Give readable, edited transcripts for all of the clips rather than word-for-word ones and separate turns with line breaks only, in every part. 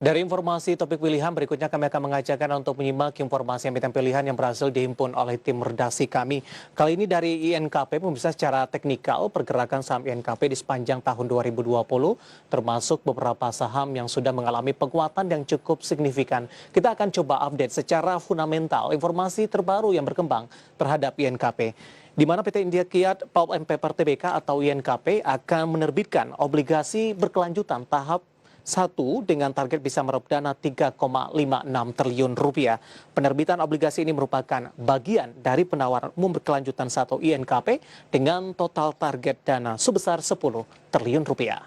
Dari informasi topik pilihan, berikutnya kami akan mengajakkan untuk menyimak informasi emiten pilihan yang berhasil dihimpun oleh tim redaksi kami. Kali ini dari INKP, pemirsa, secara teknikal pergerakan saham INKP di sepanjang tahun 2020, termasuk beberapa saham yang sudah mengalami penguatan yang cukup signifikan. Kita akan coba update secara fundamental informasi terbaru yang berkembang terhadap INKP. Di mana PT India Kiat Pulp and Paper Tbk atau INKP akan menerbitkan obligasi berkelanjutan tahap 1 dengan target bisa meraup dana 3,56 triliun rupiah. Penerbitan obligasi ini merupakan bagian dari penawaran umum berkelanjutan 1 INKP dengan total target dana sebesar 10 triliun rupiah.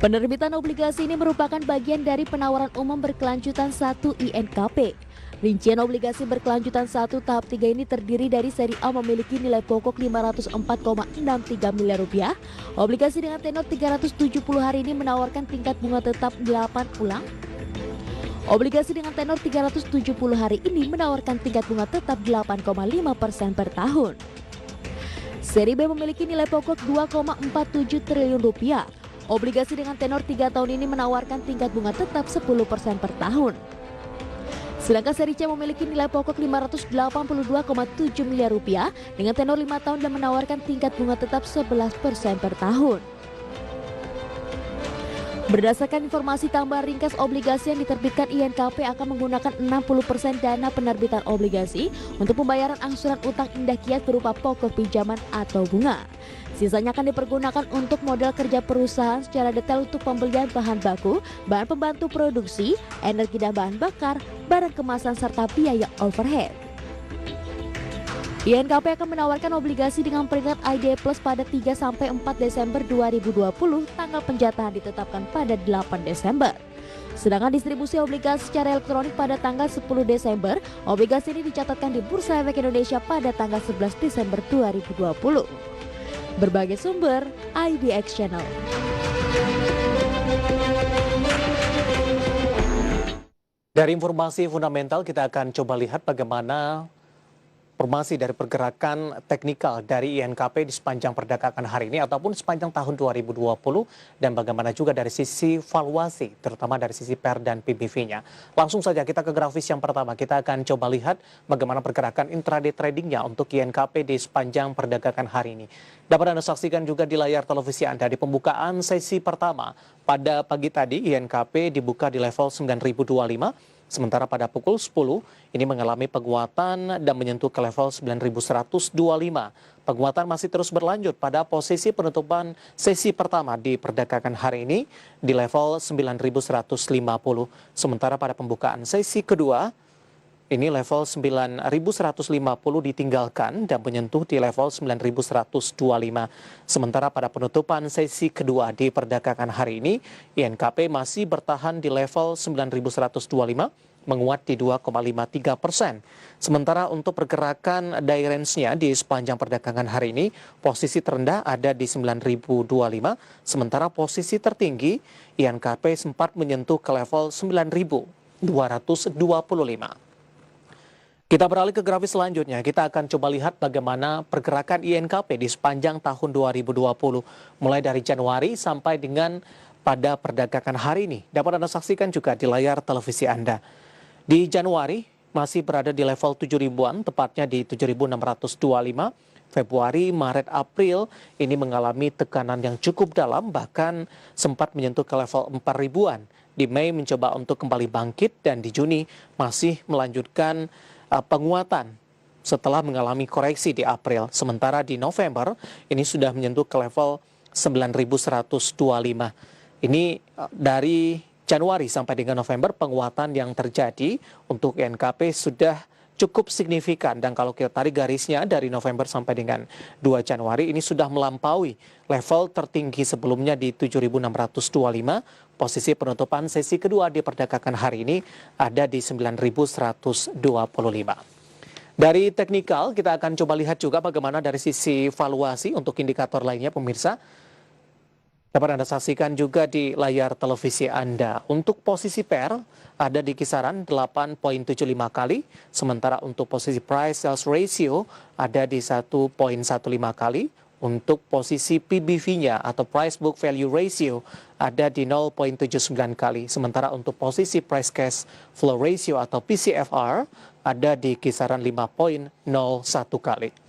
Penerbitan obligasi ini merupakan bagian dari penawaran umum berkelanjutan 1 INKP. Rincian obligasi berkelanjutan 1 tahap 3 ini terdiri dari seri A memiliki nilai pokok 504,63 miliar rupiah. Obligasi dengan tenor 370 hari ini menawarkan tingkat bunga tetap 8 ulang. Obligasi dengan tenor 370 hari ini menawarkan tingkat bunga tetap 8,5% per tahun. Seri B memiliki nilai pokok 2,47 triliun rupiah. Obligasi dengan tenor 3 tahun ini menawarkan tingkat bunga tetap 10% per tahun. Sedangkan seri C memiliki nilai pokok 582,7 miliar rupiah dengan tenor 5 tahun dan menawarkan tingkat bunga tetap 11% per tahun. Berdasarkan informasi tambahan ringkas obligasi yang diterbitkan INKP akan menggunakan 60% dana penerbitan obligasi untuk pembayaran angsuran utang Indah Kiat berupa pokok pinjaman atau bunga. Sisanya akan dipergunakan untuk modal kerja perusahaan secara detail untuk pembelian bahan baku, bahan pembantu produksi, energi dan bahan bakar, barang kemasan serta biaya overhead. INKP akan menawarkan obligasi dengan peringkat ID Plus pada 3-4 Desember 2020, tanggal penjatahan ditetapkan pada 8 Desember. Sedangkan distribusi obligasi secara elektronik pada tanggal 10 Desember, obligasi ini dicatatkan di Bursa Efek Indonesia pada tanggal 11 Desember 2020. Berbagai sumber, IDX Channel.
Dari informasi fundamental, kita akan coba lihat bagaimana informasi dari pergerakan teknikal dari INKP di sepanjang perdagangan hari ini ataupun sepanjang tahun 2020 dan bagaimana juga dari sisi valuasi, terutama dari sisi PER dan PBV-nya. Langsung saja kita ke grafis yang pertama. Kita akan coba lihat bagaimana pergerakan intraday tradingnya untuk INKP di sepanjang perdagangan hari ini. Dapat Anda saksikan juga di layar televisi Anda di pembukaan sesi pertama. Pada pagi tadi INKP dibuka di level 9.025. Sementara pada pukul 10 ini mengalami penguatan dan menyentuh ke level 9.125. Penguatan masih terus berlanjut pada posisi penutupan sesi pertama di perdagangan hari ini di level 9.150. Sementara pada pembukaan sesi kedua ini level 9.150 ditinggalkan dan menyentuh di level 9.125. Sementara pada penutupan sesi kedua di perdagangan hari ini, INKP masih bertahan di level 9.125, menguat di 2,53%. Sementara untuk pergerakan day range-nya di sepanjang perdagangan hari ini, posisi terendah ada di 9.025, sementara posisi tertinggi INKP sempat menyentuh ke level 9.225. Kita beralih ke grafis selanjutnya. Kita akan coba lihat bagaimana pergerakan INKP di sepanjang tahun 2020. Mulai dari Januari sampai dengan pada perdagangan hari ini. Dapat Anda saksikan juga di layar televisi Anda. Di Januari masih berada di level 7.000-an, tepatnya di 7.625. Februari, Maret, April ini mengalami tekanan yang cukup dalam, bahkan sempat menyentuh ke level 4.000-an. Di Mei mencoba untuk kembali bangkit dan di Juni masih melanjutkan penguatan setelah mengalami koreksi di April. Sementara di November ini sudah menyentuh ke level 9.125. Ini dari Januari sampai dengan November penguatan yang terjadi untuk INKP sudah cukup signifikan, dan kalau kita tarik garisnya dari November sampai dengan 2 Januari ini sudah melampaui level tertinggi sebelumnya di 7.625. Posisi penutupan sesi kedua di perdagangan hari ini ada di 9.125. Dari teknikal kita akan coba lihat juga bagaimana dari sisi valuasi untuk indikator lainnya, pemirsa. Dapat Anda saksikan juga di layar televisi Anda. Untuk posisi PER ada di kisaran 8,75 kali, sementara untuk posisi price sales ratio ada di 1,15 kali. Untuk posisi PBV-nya atau Price Book Value Ratio ada di 0,79 kali. Sementara untuk posisi Price Cash Flow Ratio atau PCFR ada di kisaran 5,01 kali.